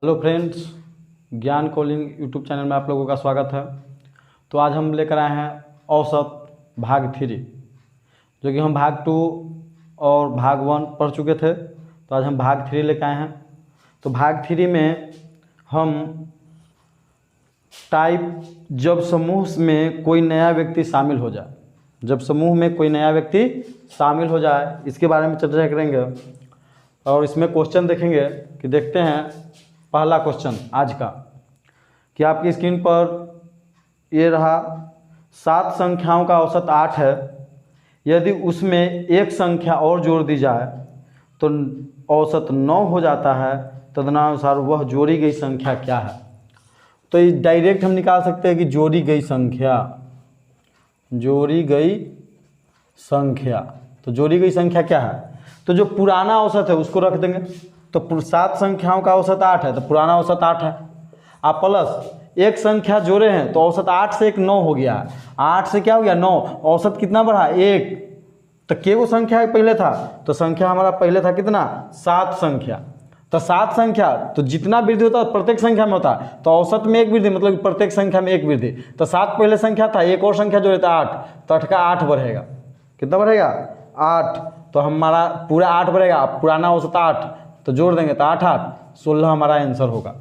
Hello friends, ज्ञान calling YouTube channel में आप लोगों का स्वागत है। तो आज हम लेकर आए हैं औसत भाग 3, जो कि हम भाग 2 और भाग 1 पढ़ चुके थे। तो आज हम भाग 3 लेकर आए हैं। तो भाग 3 में हम जब समूह में कोई नया व्यक्ति शामिल हो जाए, इसके बारे में चर्चा करेंगे। और इसमें क्वेश्चन देखेंगे कि देखते हैं पहला क्वेश्चन आज का कि आपकी स्क्रीन पर ये रहा। 7 संख्याओं का औसत 8 है। यदि उसमें एक संख्या और जोड़ दी जाए तो औसत 9 हो जाता है। तदनुसार वह जोड़ी गई संख्या क्या है? तो ये डायरेक्ट हम निकाल सकते हैं कि जोड़ी गई संख्या। तो जोड़ी गई संख्या क्या है? तो जो पुराना औसत है उसको रख देंगे। तो 7 संख्याओं का औसत 8 है, तो पुराना औसत 8 है। आप प्लस एक संख्या जोड़े हैं तो औसत 8 से एक 9 हो गया। 8 से क्या हो गया? 9। औसत कितना बढ़ा? 1। तो केवल संख्या पहले था, तो संख्या हमारा पहले था कितना? 7 संख्या। तो 7 संख्या, तो जितना वृद्धि होता है प्रत्येक संख्या में होता है, तो औसत में एक वृद्धि मतलब प्रत्येक संख्या में एक वृद्धि। तो 7 पहले संख्या था, एक और संख्या जोड़े था 8, तो 8 का 8 बढ़ेगा। कितना बढ़ेगा? 8। तो हमारा पूरा 8 बढ़ेगा। पुराना औसत 8, तो जोड़ देंगे तो 8 8 16 हमारा आंसर होगा।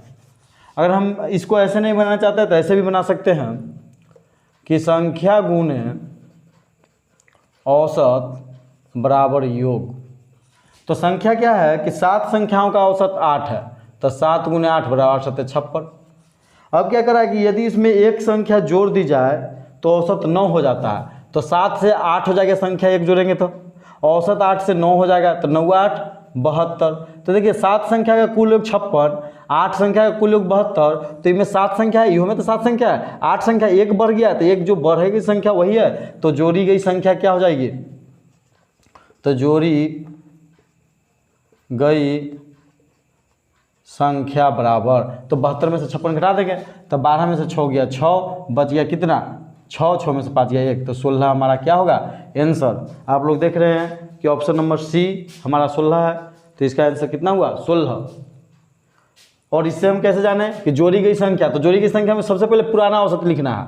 अगर हम इसको ऐसे नहीं बनाना चाहते तो ऐसे भी बना सकते हैं कि संख्या गुणे औसत बराबर योग। तो संख्या क्या है कि 7 संख्याओं का औसत 8 है, तो 7 गुणे 8 बराबर 7 56। अब क्या करा कि यदि इसमें एक संख्या जोड़ दी जाए तो औसत 9 हो जाता है। तो 7 से 8 हो जाएगा, संख्या एक जोड़ेंगे तो औसत 8 से 9 हो जाएगा, तो 9 8 72। तो देखिए 7 संख्या का कुल योग 56, 8 संख्या का कुल योग 72। तो इसमें 7 संख्या है, इहो में तो 7 संख्या है। 8 संख्या एक बढ़ गया, तो एक जो बढ़ेगी संख्या वही है, तो जोड़ी गई संख्या क्या हो जाएगी? तो जोड़ी गई संख्या बराबर, तो 72 में से 56 घटा देंगे, तो 12 में से 6 गया 6, बच गया कितना? 6, 6 में से 5 गया 1, तो 16 हमारा क्या होगा आंसर। आप लोग देख रहे हैं कि ऑप्शन नंबर सी हमारा 16 है। तो इसका आंसर कितना हुआ? 16। और इससे हम कैसे जाने कि जोड़ी गई संख्या? तो जोड़ी गई संख्या में सबसे पहले पुराना औसत लिखना है।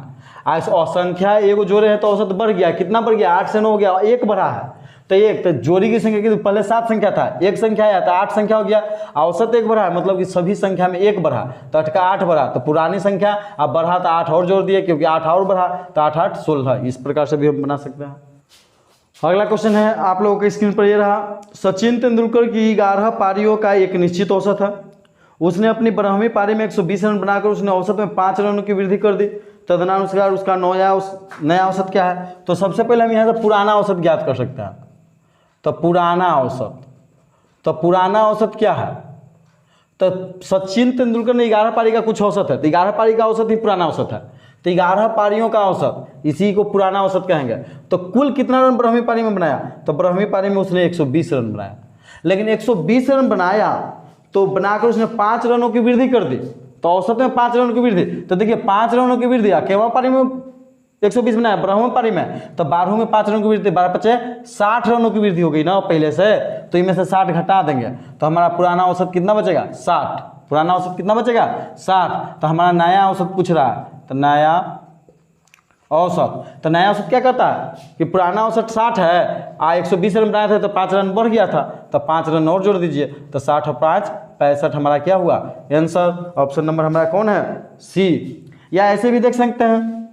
और संख्या एगो जोड़े हैं तो औसत बढ़ गया। कितना बढ़ गया? 8 से 9 हो गया, 1 बढ़ा है। तो एक, तो जोड़ी की संख्या की पहले 7 संख्या था, एक संख्या आया तो 8 संख्या हो गया। औसत 1 बढ़ा है, मतलब कि सभी संख्या में 1 बढ़ा, तो 8 का 8 बढ़ा। तो पुरानी संख्या अब बढ़ा तो 8 और जोड़ दिए, क्योंकि 8 और बढ़ा, तो 8 8 16। इस प्रकार से भी हम बना सकते हैं। अगला क्वेश्चन है आप लोगों के स्क्रीन पर ये रहा। सचिन तेंदुलकर की 11 पारियों का एक निश्चित औसत है। उसने अपनी 12वीं पारी में 120 रन बनाकर उसने औसत में 5 रनों की वृद्धि कर दी। तदनुसार उसका नया औसत क्या है? तो सबसे पहले हम यहाँ से पुराना औसत ज्ञात कर सकते हैं। तो पुराना औसत क्या है? तो सचिन तेंदुलकर ने 11 पारी का कुछ औसत है, तो 11 पारी का औसत ही पुराना औसत है। तो 11 पारियों का औसत, इसी को पुराना औसत कहेंगे। तो कुल कितना रन 12वीं पारी में बनाया? तो 12वीं पारी में उसने 120 रन बनाया। लेकिन 120 रन बनाया तो बनाकर उसने 5 रनों की वृद्धि कर दी, तो औसत में 5 रनों की वृद्धि। तो देखिए 5 रनों की वृद्धि केवल पारी में 120 बनाया, 12वीं पारी में, तो 12 में 5 रनों की वृद्धि, 12 पचे 60 रनों की वृद्धि हो गई ना पहले से। तो इनमें से 60 घटा देंगे तो हमारा पुराना औसत कितना बचेगा? 60। पुराना औसत कितना बचेगा? 60। तो हमारा नया औसत पूछ रहा है, तो नया औसत क्या कहता है कि पुराना औसत 60 है, 120 रन बनाए थे तो 5 रन बढ़ गया था, तो 5 रन और जोड़ दीजिए, तो 60 और 5 65 हमारा क्या हुआ आंसर। ऑप्शन नंबर हमारा कौन है? सी। या ऐसे भी देख सकते हैं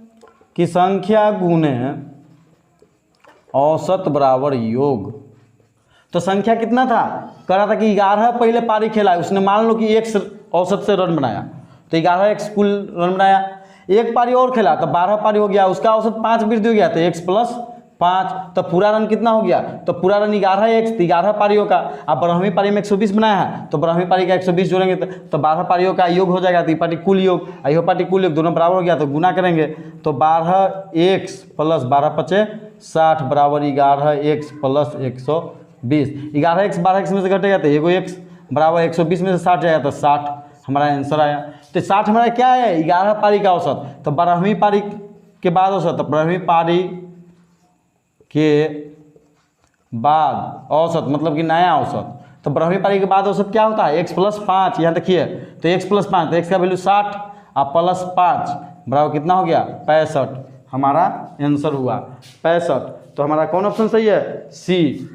कि संख्या गुणे औसत बराबर योग। तो संख्या कितना था? कह रहा था कि 11 पहले पारी खेला है, उसने मान लो कि 1 औसत से रन बनाया, तो 11 एक कुल रन बनाया। एक पारी और खेला तो 12 पारी हो गया, उसका औसत 5 वृद्धि हो गया, तो 1 + 5, तो पूरा रन कितना हो गया? तो पूरा रन 11 पारियों का। अब 12वीं पारी में 120 बनाया है, तो 12वीं पारी का 120 जोड़ेंगे तो 12 पारियों का योग हो जाएगा। तो ये पार्टी कुल योग, यह पार्टी कुल योग, दोनों बराबर हो गया, तो गुना करेंगे तो 12x + 12 पचे 60 बराबर 11x + 120। 11x 12x में से घटेगा तो एगो x बराबर 120 में से 60 जाएगा, तो 60 हमारा आंसर आया। तो 60 हमारा क्या है? 11 पारी का औसत। तो 12वीं पारी के बाद औसत, तो 12वीं पारी के बाद औसत मतलब कि नया औसत। तो 12वीं पारी के बाद औसत क्या होता है, x + 5। यहाँ देखिए तो x + 5, तो x का वैल्यू 60 और +5 बराबर कितना हो गया 65। हमारा आंसर हुआ 65। तो हमारा कौन ऑप्शन सही है, सी।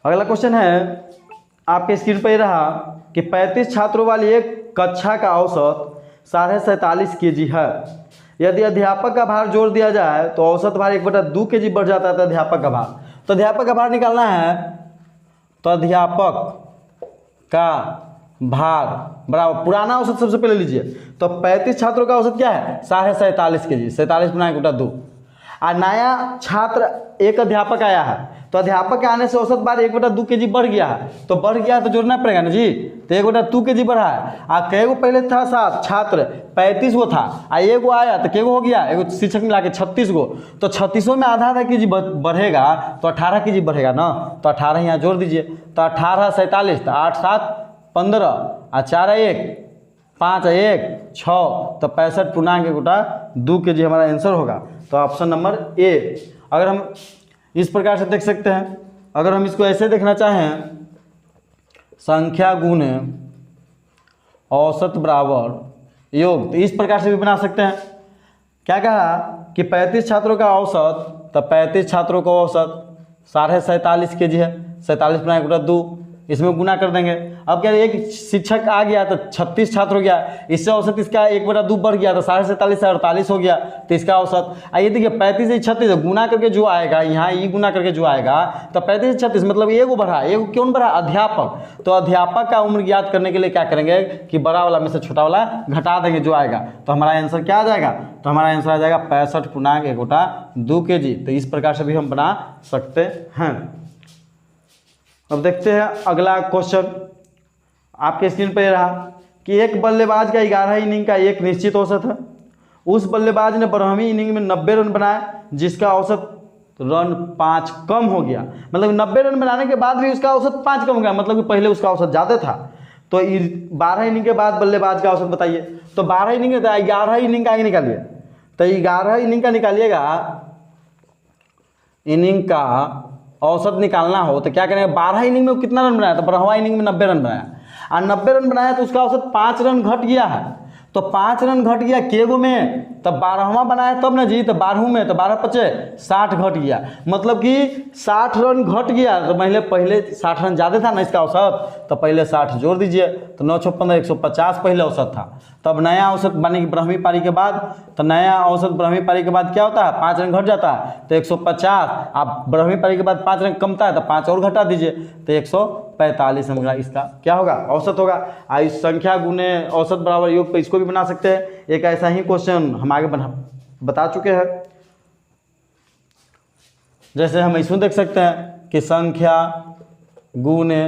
अगला क्वेश्चन है आपके स्क्रीन पर रहा कि 35 छात्रों वाली एक कक्षा का औसत 47.5 kg है। यदि अध्यापक का भार जोड़ दिया जाए तो औसत भार 1/2 kg बढ़ जाता है। तो अध्यापक का भार, तो अध्यापक का भार निकालना है। तो अध्यापक का भार बराबर पुराना औसत सबसे पहले लीजिए। तो 35 छात्रों का औसत क्या है 47.5 kg, 47 × 1/2। और नया छात्र एक अध्यापक आया है, तो अध्यापक के आने से औसत भार 1/2 kg बढ़ गया है। तो बढ़ गया तो जोड़ना पड़ेगा ना जी। तो 1/2 kg बढ़ा है। और कै गो पहले था साथ छात्र 35 गो था, और एगो आया तो कै गो हो गया, एगो शिक्षक मिला के 36 गो। तो 36 में आधा kg बढ़ेगा तो 18 kg बढ़ेगा ना। तो 18 यहाँ जोड़ दीजिए। तो 18 47, तो 8 7 15 और 4 1 5 1 6, तो 65.2 kg हमारा आंसर होगा। तो ऑप्शन नंबर ए। अगर हम इस प्रकार से देख सकते हैं, अगर हम इसको ऐसे देखना चाहें, संख्या गुणे औसत बराबर योग, तो इस प्रकार से भी बना सकते हैं। क्या कहा कि 35 छात्रों का औसत, तो 35 छात्रों का औसत 47.5 kg है, 47 × 1/2, इसमें गुना कर देंगे। अब क्या एक शिक्षक आ गया तो 36 छात्र हो गया, इससे औसत इसका 1/2 बढ़ गया तो 47 से 48 हो गया। तो इसका औसत आइए देखिए 35 से 36 गुना करके जो आएगा, यहाँ ये गुना करके जो आएगा, तो 35 से 36 मतलब एगो बढ़ा, एगो क्यों बढ़ा, अध्यापक। तो अध्यापक का उम्र ज्ञात करने के लिए क्या करेंगे कि बड़ा वाला में से छोटा वाला घटा देंगे जो आएगा। तो हमारा आंसर क्या आ जाएगा, तो हमारा आंसर आ जाएगा 65.1/2 kg। तो इस प्रकार से भी हम बना सकते हैं। अब देखते हैं अगला क्वेश्चन आपके स्क्रीन पर रहा कि एक बल्लेबाज का 11 इनिंग का एक निश्चित औसत है। उस बल्लेबाज ने 12वीं इनिंग में 90 रन बनाए, जिसका औसत रन 5 कम हो गया। मतलब 90 रन बनाने के बाद भी उसका औसत 5 कम हो गया, मतलब कि पहले उसका औसत ज़्यादा था। तो 12 इनिंग के बाद बल्लेबाज का औसत बताइए। तो 12 इनिंग है तो 11 इनिंग का आगे निकालिए। तो 11 इनिंग का निकालिएगा, इनिंग का औसत निकालना हो तो क्या करेंगे, 12 इनिंग में कितना रन बनाया, तो 12वां इनिंग में 90 रन बनाया, और 90 रन बनाया तो उसका औसत 5 रन घट गया है। तो 5 रन घट गया केगो में, तब 12वां बनाया तब ना जी। तो 12 में तो 12 × 5 60 घट गया, मतलब कि 60 रन घट गया। तो पहले 60 रन ज़्यादा था ना इसका औसत, तो पहले 60 जोड़ दीजिए। तो 9 × 6 = 15, 150 पहले औसत था। तब नया औसत बनेगी 12वीं पारी के बाद। तो नया औसत 12वीं पारी के बाद क्या होता है, 5 रन घट जाता है तो 150। आप 12वीं पारी के बाद 5 रन कमता है तो 5 और घटा दीजिए, तो 145 हमारा इसका क्या होगा, औसत होगा। इस संख्या गुने औसत बराबर योग पे इसको भी बना सकते हैं। एक ऐसा ही क्वेश्चन हम आगे बता चुके हैं। जैसे हम इसमें देख सकते हैं कि संख्या गुने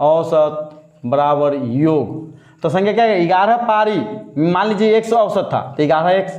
औसत बराबर योग। तो संख्या क्या है, 11 पारी, मान लीजिए 100 औसत था तो 11x,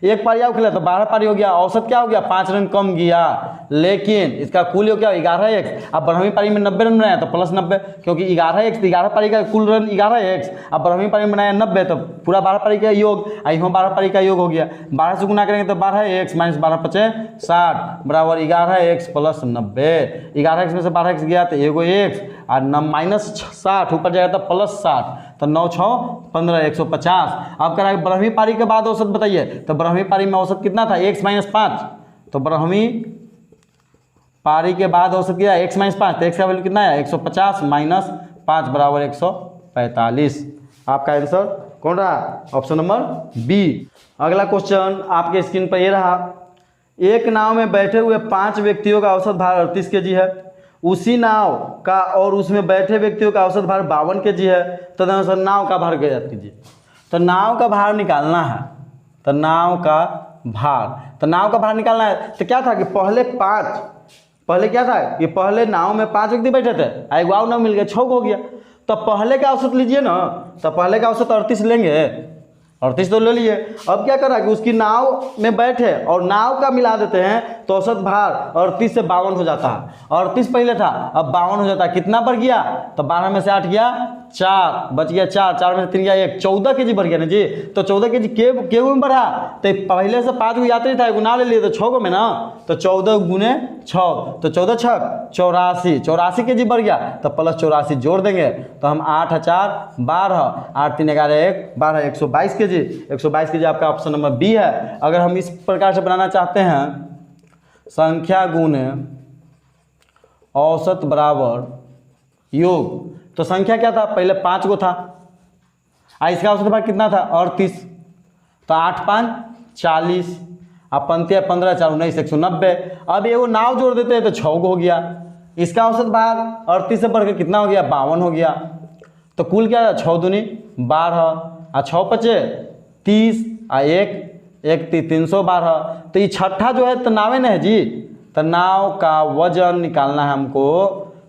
एक पारी आउट खेला तो 12 पारी हो गया, औसत क्या हो गया 5 रन कम गया, लेकिन इसका कुल हो क्या 11x। अब 12वीं पारी में 90 रन बनाया तो +90, क्योंकि 11x 11 पारी का कुल रन 11x। अब 12वीं पारी में बनाया 90 तो पूरा 12 पारी का योग, यहाँ 12 पारी का योग हो गया। 12 से गुना करेंगे तो 12x - 12 × 5 60 बराबर 11x + 90। 11x में से 12x गया तो एगो x, और -60 ऊपर जाएगा तो +60, तो 9 × 6 = 15, 150। अब कह 12वीं पारी के बाद औसत बताइए। तो 12वीं पारी में औसत कितना था, x - 5। तो 12वीं पारी के बाद औसत किया x - 5, तो x का वैल्यू कितना है 150 - 5 बराबर 145। आपका आंसर कौन रहा, ऑप्शन नंबर बी। अगला क्वेश्चन आपके स्क्रीन पर ये रहा, एक नाव में बैठे हुए 5 व्यक्तियों का औसत भार 38 kg है। उसी नाव का और उसमें बैठे व्यक्तियों का औसत भार 52 kg है। तदनुसार नाव का भार ज्ञात कीजिए। तो नाव का भार निकालना है, तो नाव का भार निकालना है। तो क्या था कि पहले क्या था कि पहले नाव में 5 व्यक्ति बैठे थे, एक वाव नाव मिल गया 6 हो गया। तो पहले का औसत लीजिए ना, तो पहले का औसत 38 लेंगे, 38 तो ले लिए। अब क्या करा कि उसकी नाव में बैठे और नाव का मिला देते हैं तो औसत भार 38 से 52 हो जाता है। 38 पहले था, अब 52 हो जाता है। कितना बढ़ गया? तो 12 में से 8 गया 4, बच गया 4, 4 में से 3 गया 1, 14 kg बढ़ गया ना जी। तो 14 kg केहू में बढ़ा, तो पहले से 5 गो यात्री था, गुना ले लिए तो 6 गो में ना, तो 14 गुने 6, तो 14 छक 84, 84 kg बढ़ गया। तो प्लस 84 जोड़ देंगे तो हम 8 4 12, 8 3 11 1 12, 122 kg। 122 kg आपका ऑप्शन नंबर बी है। अगर हम इस प्रकार से बनाना चाहते हैं, संख्या गुने औसत बराबर योग, तो संख्या क्या था? पहले 5 गो था, इसका औसत भार कितना था? 38, तो 8 5 40, अब पंक्ति 15 4 19 190। अब ये वो नाव जोड़ देते हैं तो 6 गो हो गया। इसका औसत भार 38 से बढ़कर कितना हो गया? 52 हो गया। तो कुल क्या है? 6 दूनी 12, 6 पचे 30, 1 312। तो ये छठा जो है तो नावे न है जी, तो नाव का वजन निकालना है हमको,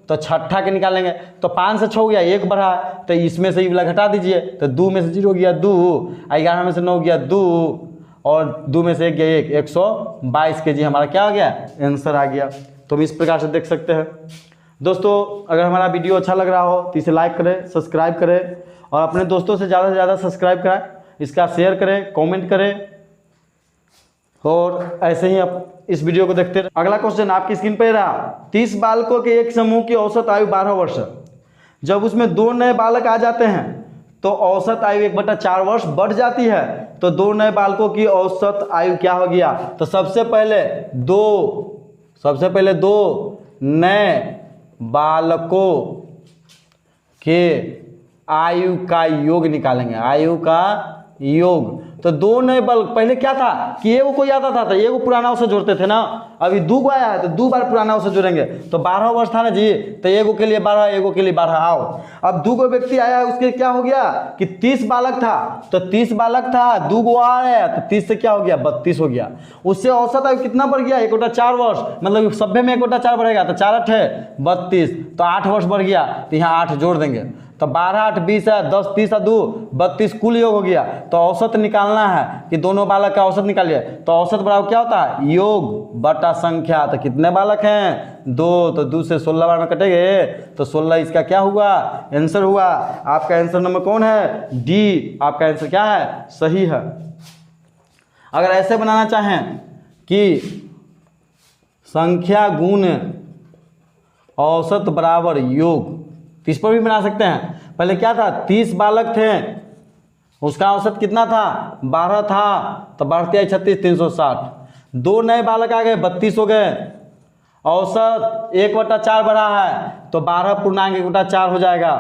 तो छठा के निकालेंगे। तो 5 से 6 हो गया, 1 बढ़ा, तो इसमें से ये वाला घटा दीजिए, तो 2 में से 0 गया 2, 11 में से 9 गया 2, और 2 में से 1 गया 1, 122 kg हमारा क्या आ गया? आंसर आ गया। तो हम इस प्रकार से देख सकते हैं। दोस्तों, अगर हमारा वीडियो अच्छा लग रहा हो तो इसे लाइक करें, सब्सक्राइब करें, और अपने दोस्तों से ज़्यादा सब्सक्राइब कराएं, इसका शेयर करें, कमेंट करें, और ऐसे ही आप इस वीडियो को देखते रहे। अगला क्वेश्चन आपकी स्क्रीन पर रहा, 30 बालकों के एक समूह की औसत आयु 12 वर्ष। जब उसमें 2 नए बालक आ जाते हैं तो औसत आयु 1/4 वर्ष बढ़ जाती है। तो 2 नए बालकों की औसत आयु क्या हो गया? तो सबसे पहले दो नए बालकों के आयु का योग निकालेंगे, आयु का योग। तो 2 नए बालक, पहले क्या था कि एगो कोई आता था तो एगो पुराना उसे जोड़ते थे ना, अभी 2 गो आया है तो 2 बार पुराना उसे जोड़ेंगे। तो 12 वर्ष था ना जी, तो एगो के लिए 12, एगो के लिए 12 आओ। अब 2 गो व्यक्ति आया, उसके क्या हो गया कि 30 बालक था, तो 30 बालक था, 2 गो आया तो 30 से क्या हो गया? 32 हो गया। उससे औसत आयु कितना बढ़ गया? 1/4 वर्ष, मतलब सभ्य में 1/4 बढ़ेगा, तो 4 8 है 32, तो 8 वर्ष बढ़ गया, तो यहाँ 8 जोड़ देंगे, तो 12 8 20 है, 10 30 2 32 कुल योग हो गया। तो औसत निकालना है कि दोनों बालक का औसत निकालिए, तो औसत बराबर क्या होता है? योग बटा संख्या। तो कितने बालक हैं? 2, तो 2 से 16 बार में कटेंगे, तो 16 इसका क्या हुआ? आंसर हुआ। आपका आंसर नंबर कौन है? डी। आपका आंसर क्या है? सही है। अगर ऐसे बनाना चाहें कि संख्या गुण औसत बराबर योग, तो इस पर भी बना सकते हैं। पहले क्या था? 30 बालक थे, उसका औसत कितना था? 12 था, तो बढ़ते 36 360। 2 नए बालक आ गए, 32 हो गए। औसत 1/4 बढ़ा है, तो 12 पूर्णांक 1/4 हो जाएगा,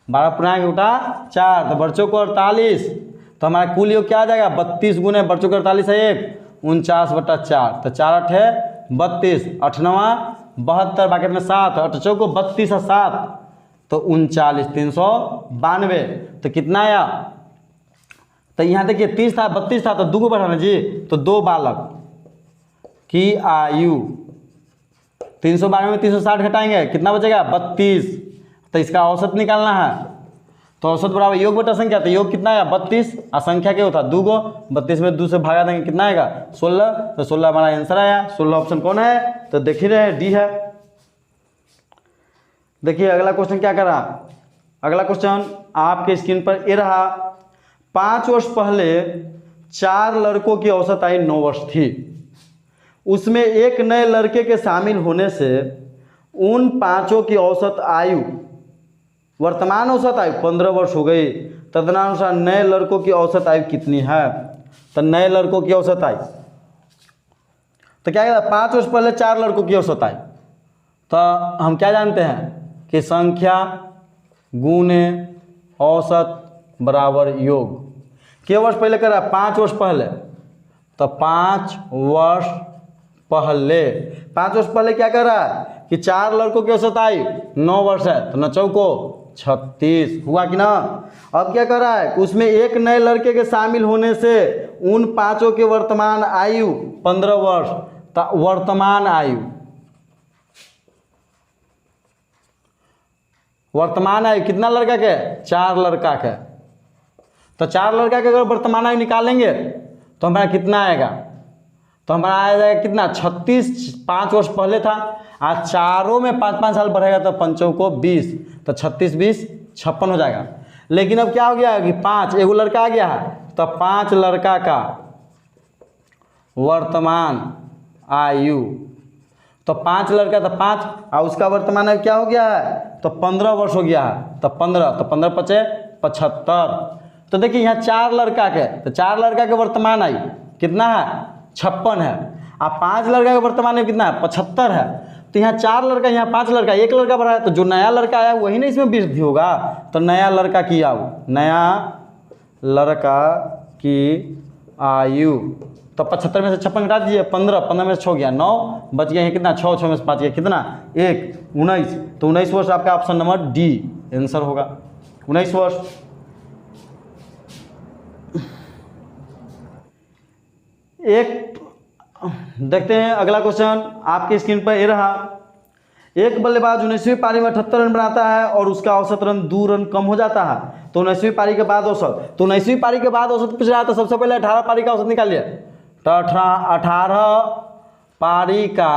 12 पूर्णांक 1/4, तो बच्चों को 48। तो हमारा कुल योग क्या आ जाएगा? 32 गुने बच्चों को 48 है 1, 49/4, तो 4 8 है 32, 8 9 72, बाकी में 7, 8 चौको 32 और 7, तो 39 392। तो कितना आया? तो यहाँ देखिए 30 था 32 था, तो 2 को बढ़ाना जी, तो 2 बालक की आयु 392 में 360 घटाएंगे, कितना बचेगा? 32। तो इसका औसत निकालना है, तो औसत बराबर योग बटा संख्या, तो योग कितना आया? 32, और संख्या क्या होता? 2 गो, 32 में 2 से भागा देंगे, कितना आएगा? 16, तो 16 हमारा आंसर आया। 16 ऑप्शन कौन है? तो देख ही रहे हैं, डी है। देखिए अगला क्वेश्चन क्या कर रहा? अगला क्वेश्चन आपके स्क्रीन पर ये रहा, 5 वर्ष पहले 4 लड़कों की औसत आयु 9 वर्ष थी। उसमें एक नए लड़के के शामिल होने से उन 5 की औसत आयु, वर्तमान औसत आयु 15 वर्ष हो गई। तदनुसार नए लड़कों की औसत आयु कितनी है? तो नए लड़कों की औसत आयु, तो क्या कहता है? 5 वर्ष पहले 4 लड़कों की औसत आयु, तो हम क्या जानते हैं कि संख्या गुने औसत बराबर योग। के वर्ष पहले करा? 5 वर्ष पहले, तो 5 वर्ष पहले, 5 वर्ष पहले क्या कर रहा है कि 4 लड़कों की औसत आयु 9 वर्ष है, तो 9 चौको 36 हुआ कि ना। अब क्या कर रहा है कि उसमें एक नए लड़के के शामिल होने से उन 5 की वर्तमान आयु 15 वर्ष, तो वर्तमान आयु कितना लड़का के? 4 लड़का के, तो 4 लड़का के अगर वर्तमान आयु निकालेंगे तो हमारा कितना आएगा, तो हमारा आ जाएगा कितना 36, 5 वर्ष पहले था। आज चारों में 5-5 साल बढ़ेगा तो 5 को 20, तो 36 20 56 हो जाएगा। लेकिन अब क्या हो गया कि 5 एगो लड़का आ गया है, तो 5 लड़का का वर्तमान आयु, तो 5 लड़का तो 5 और उसका वर्तमान आयु क्या हो गया है, तो 15 वर्ष हो गया है। तो 15 तो 15 पचे 75। तो देखिए यहाँ 4 लड़का के, तो 4 लड़का के वर्तमान आयु कितना है 56 है, और 5 लड़का का वर्तमान आयु कितना है 75 है। तो यहाँ 4 लड़का, यहाँ 5 लड़का, 1 लड़का बढ़ा है, तो जो नया लड़का आया वही ना इसमें वृद्धि होगा। तो नया लड़का की आयु, नया लड़का की आयु, तो 75 में से 56 घटा दीजिए, 15 में से 6 गया 9, बच गया है कितना 6 में से 5 गया कितना 1, 19। तो 19 वर्ष आपका ऑप्शन नंबर डी आंसर होगा, 19 वर्ष। एक देखते हैं अगला क्वेश्चन आपके स्क्रीन पर ये रहा। एक बल्लेबाज 19वीं पारी में 78 रन बनाता है और उसका औसत रन 2 रन कम हो जाता है, तो 19वीं पारी के बाद औसत, तो 19वीं पारी के बाद औसत पूछ रहा है, तो सबसे पहले 18 पारी का औसत निकालिए। तो 18 पारी का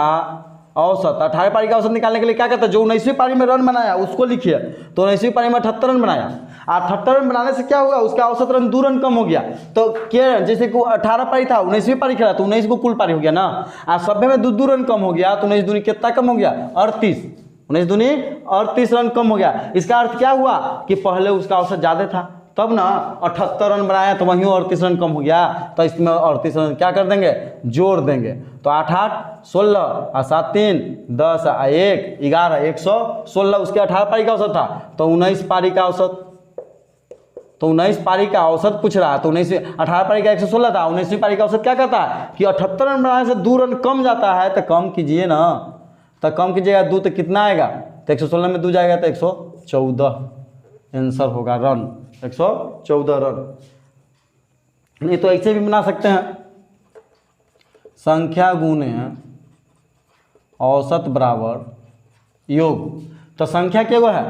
औसत, 18 पारी का औसत निकालने के लिए क्या कहता है, जो 19वीं पारी में रन बनाया उसको लिखिए। तो 19वीं पारी में 78 रन बनाया, 78 रन बनाने से क्या होगा, उसका औसत रन 2 रन कम हो गया। तो क्या, जैसे कि 18 पारी था 19वीं पारी खेला तो 19 को कुल पारी हो गया ना, और सभ्य में 2 रन कम हो गया, तो 19 दूनी कितना कम हो गया 38, 19 दूनी 38 रन कम हो गया। इसका अर्थ क्या हुआ कि पहले उसका औसत ज़्यादा था, तब ना 78 रन बनाया तो वहीं 38 रन कम हो गया, तो इसमें 38 रन क्या कर देंगे, जोड़ देंगे। तो 8 8 16 और 7 3 10 और 1 11 116 उसके 18 पारी का औसत था। तो 19 पारी का औसत, तो 19 पारी का औसत पूछ रहा है, तो 19 18 पारी का 116 था, 19वीं पारी का औसत क्या कहता है कि 78 रन बनाने से 2 रन कम जाता है, तो कम कीजिए ना, तो कम कीजिएगा 2 तो कितना आएगा, तो 116 में 2 जाएगा तो 114 आंसर होगा रन, 114 रन। नहीं तो ऐसे भी बना सकते हैं, संख्या गुणे औसत बराबर योग। तो संख्या क्या है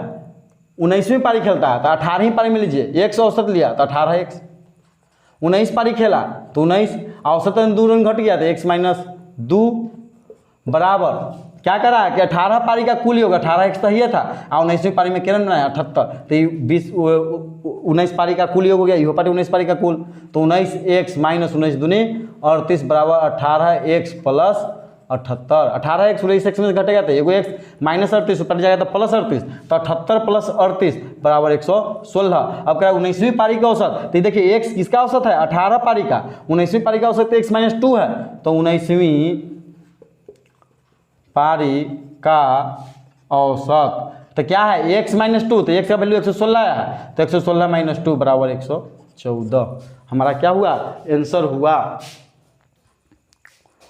19वीं पारी खेलता है तो 18वीं पारी में लीजिए, 1 से औसत लिया तो 18 x, 19 पारी खेला तो 19 औसत 2 रन घट गया तो x माइनस 2 बराबर क्या करा कि 18 पारी का कुल योग 18x तो ही था, और 19वीं पारी में किरण बनाया 78, तो 19 पारी का कुल योग हो गया, यो पारी 19 पारी का कुल, तो 19x माइनस 19 दूनी 38 बराबर 18x प्लस 78, 18x 19x में घटेगा तो एगो x माइनस 38 ऊपर जाएगा तो प्लस 38, तो 78 प्लस 38 बराबर 116। अब कह 19वीं पारी का औसत, तो देखिए x किसका औसत है 18 पारी का, 19वीं पारी का औसत x माइनस 2 है, तो 19वीं पारी का औसत तो क्या है x माइनस 2, तो x का वैल्यू 116 आया है, तो 116 माइनस 2 बराबर 114 हमारा क्या हुआ आंसर हुआ।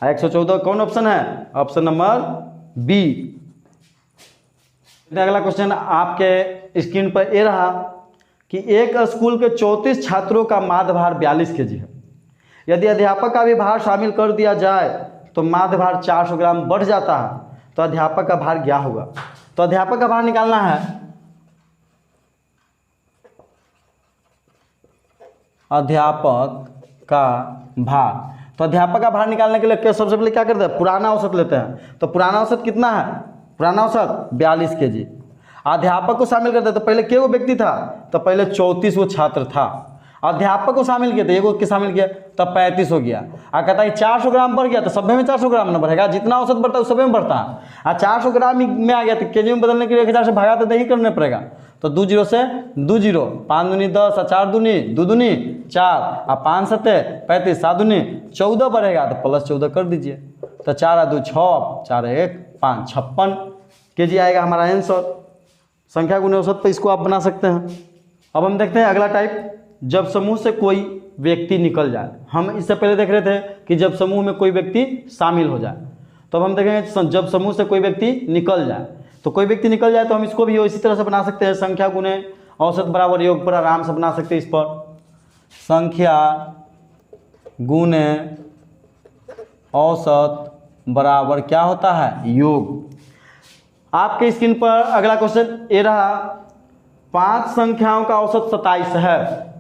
114 कौन ऑप्शन है, ऑप्शन नंबर बी। अगला क्वेश्चन आपके स्क्रीन पर ये रहा कि एक स्कूल के 34 छात्रों का माध्य भार 42 kg है, यदि अध्यापक का भी भार शामिल कर दिया जाए तो माध्य भार 400 ग्राम बढ़ जाता है, तो अध्यापक का भार क्या होगा। तो अध्यापक का भार निकालना है, अध्यापक का भार, तो अध्यापक का भार निकालने के लिए सबसे पहले क्या करते हैं पुराना औसत लेते हैं, तो पुराना औसत कितना है, पुराना औसत 42 kg। अध्यापक को शामिल करते हैं तो पहले कितने व्यक्ति था, तो पहले 34 छात्र था, अध्यापक को शामिल किया तो एगो के शामिल किया तब 35 हो गया। कहता है 400 ग्राम बढ़ गया तो सभी में 400 ग्राम ना बढ़ेगा, जितना औसत बढ़ता है उस सभी में बढ़ता है। 400 ग्राम में आ गया तो केजी में बदलने के लिए 1000 से भागा तो नहीं करना पड़ेगा, तो 2 0 से 2 0, 5 दूनी 10 और 4 दूनी 2 दूनी 4 और 5 7 35, 7 दूनी 14 बढ़ेगा तो प्लस 14 कर दीजिए, तो 4 और 2 6, 4 1 5, 56 kg आएगा हमारा आंसर। संख्या गुणे औसत पर इसको आप बना सकते हैं। अब हम देखते हैं अगला टाइप, जब समूह से कोई व्यक्ति निकल जाए। हम इससे पहले देख रहे थे कि जब समूह में कोई व्यक्ति शामिल हो जाए, तो अब हम देखेंगे जब समूह से कोई व्यक्ति निकल जाए। तो कोई व्यक्ति निकल जाए तो हम इसको भी इसी तरह से बना सकते हैं, संख्या गुणे औसत बराबर योग पर आराम से बना सकते हैं। इस पर संख्या गुणे औसत बराबर क्या होता है योग। आपके स्क्रीन पर अगला क्वेश्चन ये रहा, 5 संख्याओं का औसत 27 है,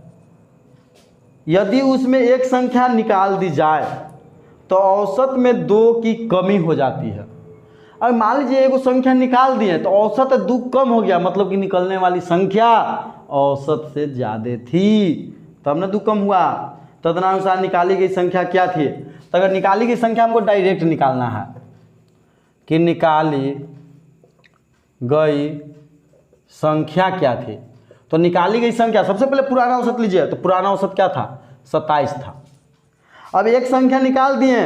यदि उसमें एक संख्या निकाल दी जाए तो औसत में 2 की कमी हो जाती है। अब मान लीजिए एगो संख्या निकाल दिए तो औसत 2 कम हो गया, मतलब कि निकलने वाली संख्या औसत से ज़्यादा थी, तब ना 2 कम हुआ। तदनुसार निकाली गई संख्या क्या थी? तो अगर निकाली गई संख्या हमको डायरेक्ट निकालना है कि निकाली गई संख्या क्या थी, तो निकाली गई संख्या सबसे पहले पुराना औसत लीजिए, तो पुराना औसत क्या था? 27 था। अब एक संख्या निकाल दिए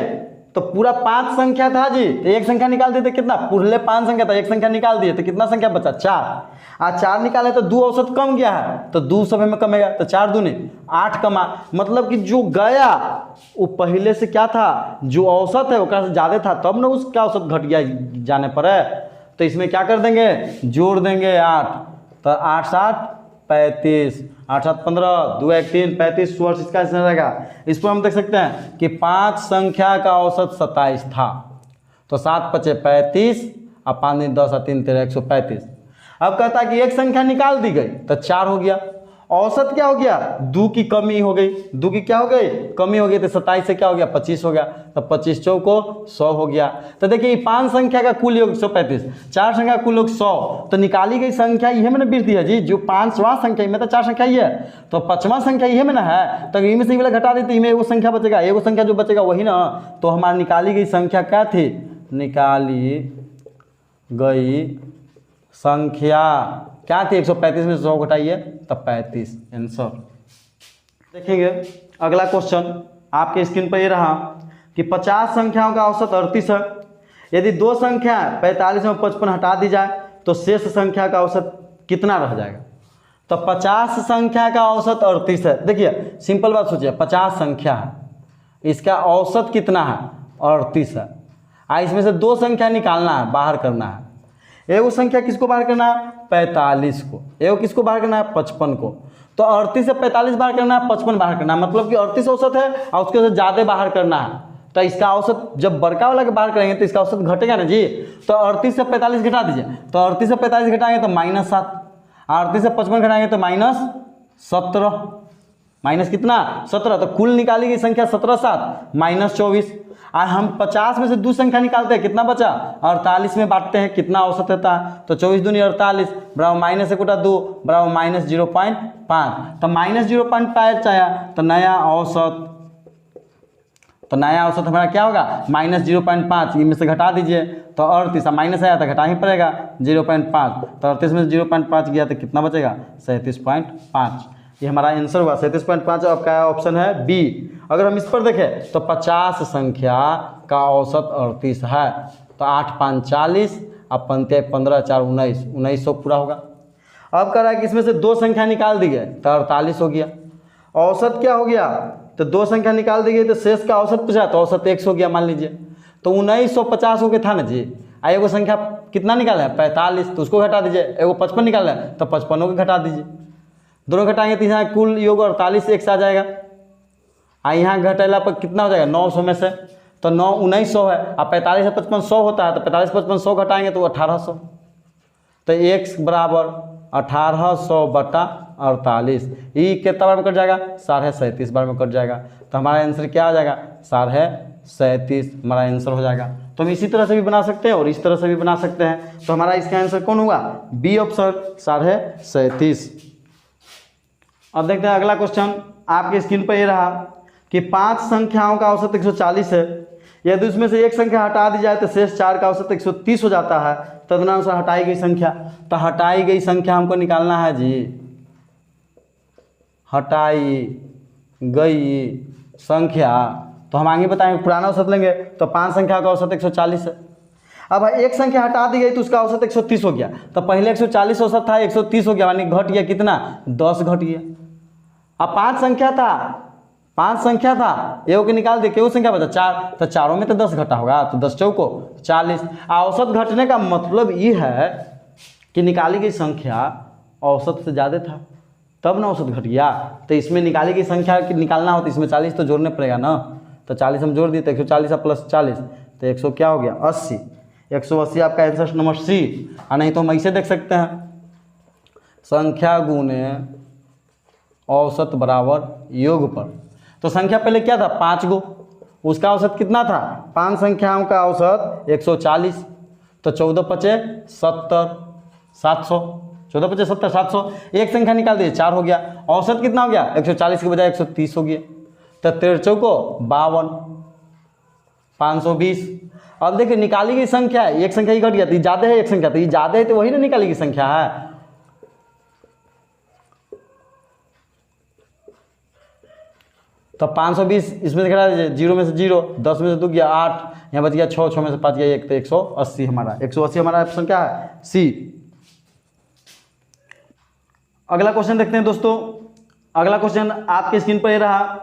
तो पूरा 5 संख्या था जी, तो एक संख्या निकाल दिए तो कितना? पूरे 5 संख्या था, एक संख्या निकाल दिए तो कितना संख्या बचा? 4। आज 4 निकाले तो 2 औसत कम गया है, तो 2 सब में कमेगा, तो 4 दूनी 8 कमा। मतलब कि जो गया वो पहले से क्या था? जो औसत है वो से ज़्यादा था, तब ना उसका औसत घट गया जाने पर है। तो इसमें क्या कर देंगे? जोड़ देंगे 8, तो 8 7 35, 8 7 15, 2 1 3, 35 सोर्स इसका ऐसा रहेगा। इस पर हम देख सकते हैं कि 5 संख्या का औसत 27 था, तो 7 5 35 और 5 9 10 और 3 13 135। अब कहता है कि एक संख्या निकाल दी गई तो 4 हो गया, औसत क्या हो गया? 2 की कमी हो गई, 2 की क्या हो गई? कमी हो गई, तो 27 से क्या हो गया? 25 हो गया, तो 25 चौको 100 हो गया। तो देखिए 5 संख्या का कुल योग 135, 4 संख्या का कुल योग 100, तो निकाली गई संख्या यह में ना वृद्धि है जी, जो 5वां संख्या में तो 4 संख्या ही है, तो 5वां संख्या यह में ना है, तो इनमें से ये वाला घटा देते, इनमें एगो संख्या बचेगा, एगो संख्या जो बचेगा वही ना। तो हमारी निकाली गई संख्या क्या थी? निकाली गई संख्या क्या थी? 135 में 100 घटाइए तो 35 आंसर। देखेंगे अगला क्वेश्चन आपके स्क्रीन पर ये रहा कि 50 संख्याओं का औसत 38 है। यदि 2 संख्या 45 में 55 हटा दी जाए तो शेष संख्या का औसत कितना रह जाएगा? तो 50 संख्या का औसत 38 है। देखिए सिंपल बात सोचिए, 50 संख्या है, इसका औसत कितना है? 38 है। इसमें से 2 संख्या निकालना है, बाहर करना है। एगो संख्या किसको बाहर करना है? 45 को। एगो किसको बाहर करना है? 55 को। तो 38 से 45 बाहर करना है, 55 बाहर करना है, मतलब कि 38 औसत है और उसके से ज़्यादा बाहर करना है। तो इसका औसत जब बड़का वाला के बाहर करेंगे तो इसका औसत घटेगा ना जी। तो 38 से 45 घटा दीजिए, तो 38 से 45 घटाएंगे तो -7, 38 से 55 घटाएंगे तो -17, माइनस कितना? 17। तो कुल निकाली गई संख्या 17 7 -24। और हम 50 में से 2 संख्या निकालते हैं, कितना बचा? 48 में बांटते हैं, कितना औसत होता है? तो 24 दूनी 48 बराबर -1 × 2 बराबर -0.5। तो -0.5 आया, तो नया औसत हमारा क्या होगा? -0.5। इनमें से घटा दीजिए तो 38, माइनस आया तो घटा ही पड़ेगा 0.5। तो 38 में 0.5 गया तो कितना बचेगा? 37.5। ये हमारा आंसर हुआ 37.5। आपका ऑप्शन है बी। अगर हम इस पर देखें तो 50 संख्या का औसत 38 है, तो 8 5 40 और 15 15 4 19, 1900 पूरा होगा। अब कह रहा है कि इसमें से 2 संख्या निकाल दी गई तो 48 हो गया। औसत क्या हो गया? तो 2 संख्या निकाल दी गई तो शेष का औसत पूछा, तो औसत 100 गया मान लीजिए। तो 1950 हो गया था ना जी। एगो संख्या कितना निकाला है? 45, तो उसको घटा दीजिए। एगो 55 निकाला है तो 55 को घटा दीजिए, दोनों घटाएंगे तो यहाँ कुल योग 48 एक से आ जाएगा। यहाँ घटेला पर कितना हो जाएगा? 900 में से तो 9 1900 है, अब 45 से 55 100 होता है, तो 45 55 100 घटाएंगे तो 1800। तो x बराबर 1800/48। ये कितना बार में कट जाएगा? 37.5 बार में कट जाएगा। तो हमारा आंसर क्या आ जाएगा? 37.5 हमारा आंसर हो जाएगा। तो हम इसी तरह से भी बना सकते हैं और इस तरह से भी बना सकते हैं। तो हमारा इसका आंसर कौन हुआ? B option 37.5। अब देखते हैं अगला क्वेश्चन आपके स्क्रीन पर ये रहा कि 5 संख्याओं का औसत 140 है। यदि उसमें से एक संख्या हटा दी जाए तो शेष 4 का औसत 130 हो जाता है। तदनुसार हटाई गई संख्या, तो हटाई गई संख्या हमको निकालना है जी। हटाई गई संख्या, तो हम आगे बताएंगे पुराना औसत लेंगे तो 5 संख्या का औसत 140 है। अब एक संख्या हटा दी गई तो उसका औसत 130 हो गया। तो पहले 140 औसत था, 130 हो गया, यानी घट गया कितना? 10 घट गया। अब 5 संख्या था, एगो के निकाल दे, केगो संख्या बचा? 4, तो चारों में तो 10 घटा होगा, तो 10 चौको 40। औसत घटने का मतलब ये है कि निकाली गई संख्या औसत से ज़्यादा था, तब ना औसत घट गया। तो इसमें निकाली गई संख्या निकालना हो तो इसमें 40 तो जोड़ने पड़ेगा ना। तो 40 हम जोड़ दिए तो 140 प्लस 40 तो 100 क्या हो गया? 80। 180 आपका आंसर नंबर सी। और नहीं तो हम ऐसे देख सकते हैं, संख्या गुने औसत बराबर योग पर। तो संख्या पहले क्या था 5 गो, उसका औसत कितना था 5 संख्याओं का औसत 140, तो 14 पचे 70 700, 14 पचे 70 700, एक संख्या निकाल दिए 4 हो गया, औसत कितना हो गया 140 के बजाय 130 हो गया, तो 13 चौको 52 520। अब देखिए निकाली गई संख्या है, एक संख्या ही घट गया तो ये ज़्यादा है, एक संख्या तो ये ज़्यादा है, तो वही ना निकाली गई संख्या है। तो 520 इसमें से घटा दीजिए, 0 में से 0, 10 में से 2 गया 8, यहाँ बच गया 6, 6 में से 5 गया 1, तो 180 हमारा 180 हमारा ऑप्शन क्या है सी। अगला क्वेश्चन देखते हैं दोस्तों। अगला क्वेश्चन आपके स्क्रीन पर ये रहा,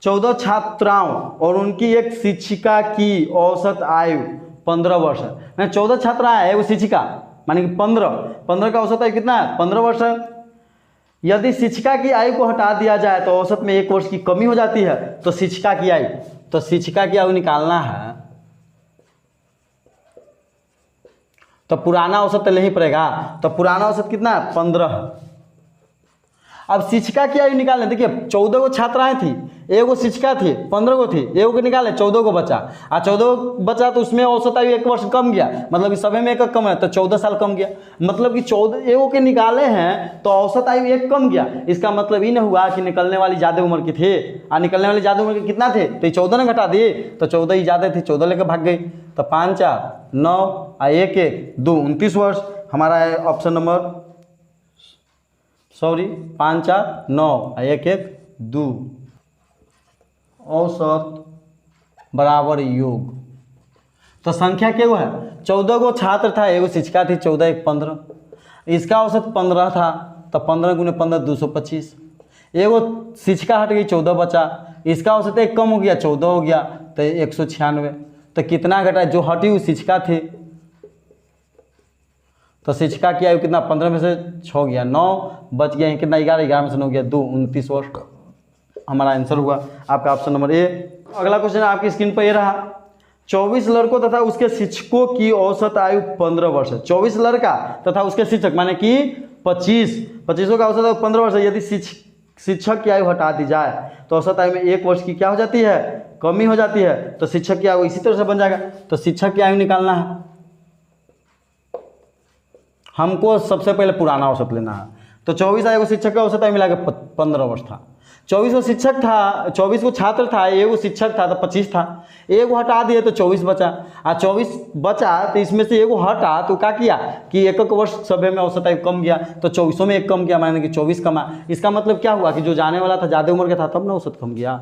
14 छात्राओं और उनकी एक शिक्षिका की औसत आयु 15 वर्ष है। 14 छात्रा है वो शिक्षिका, माने कि 15 का औसत आयु कितना है 15 वर्ष है। यदि शिक्षिका की आयु को हटा दिया जाए तो औसत में 1 वर्ष की कमी हो जाती है। तो शिक्षिका की आयु निकालना है, तो पुराना औसत तो नहीं पड़ेगा, तो पुराना औसत कितना है 15। अब शिक्षिका की आयु निकालने, देखिए 14 को छात्राएं थी, एगो शिक्षिका थी 15 को थी, एगो को निकाले 14 को बचा, 14 बचा तो उसमें औसत आयु 1 वर्ष कम गया, मतलब कि सभी में 1 कम है तो 14 साल कम गया, मतलब कि 14 एगो के निकाले हैं तो औसत आयु 1 कम गया। इसका मतलब ये नहीं हुआ कि निकलने वाली ज़्यादा उम्र की थी, निकलने वाली ज़्यादा उम्र के कितना थे तो 14 ने घटा दिए, तो 14 ही ज़्यादा थी, 14 लेकर भाग गई, तो 5 4 9 1 1 2 29 वर्ष हमारा है ऑप्शन नंबर 5 4 9 1 1 2। औसत बराबर योग, तो संख्या क्या है 14 को छात्र था, एगो शिक्षिका थी 14 1 15, इसका औसत 15 था, तो 15 गुने 15 225, एगो शिक्षिका हट गई 14 बचा, इसका औसत 1 कम हो गया 14 हो गया, तो 196, तो कितना घटा जो हटी वो शिक्षिका थी, तो शिक्षिका की आयु कितना 15 में से 6 गया 9 बच गया, कितना 11 में से 9 गया 2 29 वर्ष हमारा आंसर हुआ आपका ऑप्शन नंबर ए। अगला क्वेश्चन आपकी स्क्रीन पर ये रहा, 24 लड़कों तथा उसके शिक्षकों की औसत आयु 15 वर्ष है। 24 लड़का तथा उसके शिक्षक माने कि 25 का औसत आयु 15 वर्ष है। यदि शिक्षक की आयु हटा दी जाए तो औसत आयु में 1 वर्ष की क्या हो जाती है कमी हो जाती है, तो शिक्षक की आयु इसी तरह से बन जाएगा। तो शिक्षक की आयु निकालना है, हमको सबसे पहले पुराना औसत लेना है। तो 24 आएगा शिक्षक का औसत आयु मिला के 15 वर्ष था। 24 को शिक्षक था, 24 को छात्र था, एगो शिक्षक था तो 25 था, एगो हटा दिए तो 24 बचा, 24 बचा तो इसमें से एगो हटा तो क्या किया कि 1 वर्ष सभ्य में औसत आयु कम गया, तो 24 में 1 कम गया, माने कि 24 कमा। इसका मतलब क्या हुआ कि जो जाने वाला था ज़्यादा उम्र का था तब ना औसत कम गया,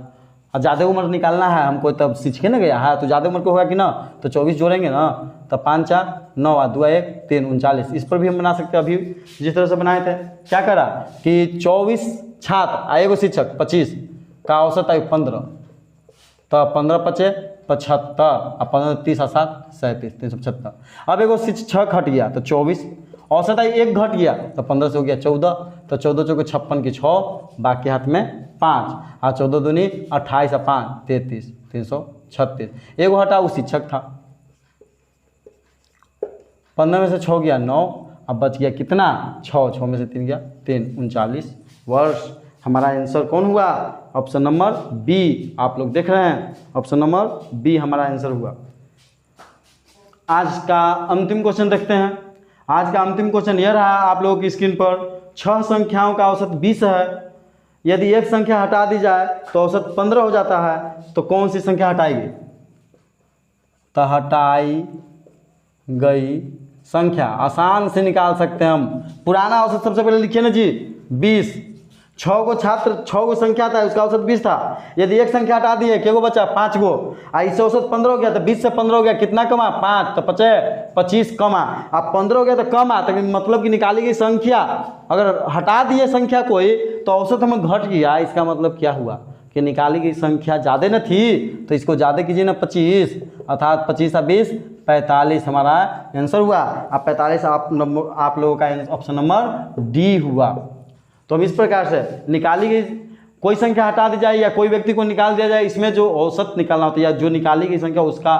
और ज़्यादा उम्र निकालना है हमको तब सीख के ना गया है, तो ज़्यादा उम्र को होगा कि ना, तो 24 जोड़ेंगे ना, तो 5 4 9 2 1 3 39। इस पर भी हम बना सकते हैं, अभी जिस तरह से बनाए थे। क्या करा कि 24 छात्र आएगो शिक्षक 25 का औसत आयु 15, तो 15 पचे 75 और 15 30 और 7 37 375। अब एगो शिक्षक हट गया तो 24, औसत आयु 1 घट गया तो 15 से हो गया 14, तो 14 चौके 56 की 6, बाकी हाथ में 5 और 14 दूनी 28 और 5 33 336। एगो हटा वो शिक्षक था, 15 में से 6 गया 9, अब बच गया कितना 6 में से 3 गया 3 39 वर्ष हमारा आंसर कौन हुआ ऑप्शन नंबर बी। आप लोग देख रहे हैं ऑप्शन नंबर बी हमारा आंसर हुआ। आज का अंतिम क्वेश्चन देखते हैं। आज का अंतिम क्वेश्चन यह रहा आप लोगों की स्क्रीन पर, 6 संख्याओं का औसत 20 है, यदि एक संख्या हटा दी जाए तो औसत 15 हो जाता है, तो कौन सी संख्या हटाएगी? तो हटाई गई संख्या आसान से निकाल सकते हैं हम। पुराना औसत सबसे पहले लिखिए ना जी 20, 6 गो संख्या था उसका औसत 20 था, यदि एक संख्या हटा दिए क्या गो बचा 5 गो, इससे औसत 15 हो गया, तो 20 से 15 हो गया कितना कमा 5, तो 25 कमा, अब 15 हो गया तो कमा, तो मतलब कि निकाली गई संख्या अगर हटा दिए संख्या कोई तो औसत हमें घट गया। इसका मतलब क्या हुआ कि निकाली गई संख्या ज़्यादा न थी, तो इसको ज़्यादा कीजिए ना 25, अर्थात 25 और 20 45 हमारा आंसर हुआ। अब 45 आप लोगों का ऑप्शन नंबर डी हुआ। तो हम इस प्रकार से निकाली गई कोई संख्या हटा दी जाए या कोई व्यक्ति को निकाल दिया जाए, इसमें जो औसत निकालना होता है या जो निकाली गई संख्या उसका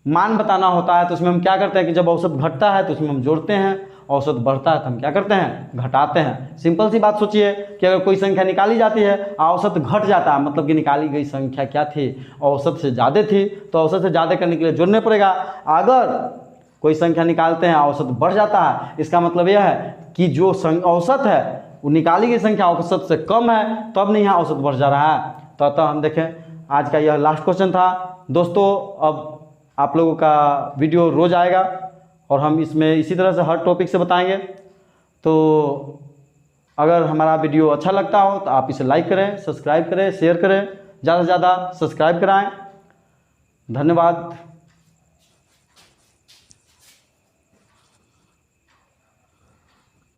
मान बताना होता है, तो उसमें हम क्या करते हैं कि जब औसत घटता है तो उसमें हम जोड़ते हैं, औसत बढ़ता है तो हम क्या करते हैं, घटाते हैं। सिंपल सी बात सोचिए कि अगर कोई संख्या निकाली जाती है, औसत घट जाता है, मतलब कि निकाली गई संख्या क्या थी, औसत से ज़्यादा थी, तो औसत से ज़्यादा करने के लिए जोड़ने पड़ेगा। अगर कोई संख्या निकालते हैं औसत बढ़ जाता है, इसका मतलब यह है कि जो औसत है वो निकाली गई संख्या औसत से कम है, तब नहीं यहाँ औसत बढ़ जा रहा है। तो अतः हम देखें आज का यह लास्ट क्वेश्चन था दोस्तों। अब आप लोगों का वीडियो रोज़ आएगा और हम इसमें इसी तरह से हर टॉपिक से बताएंगे। तो अगर हमारा वीडियो अच्छा लगता हो तो आप इसे लाइक करें, सब्सक्राइब करें, शेयर करें, ज़्यादा से ज़्यादा सब्सक्राइब कराएं। धन्यवाद।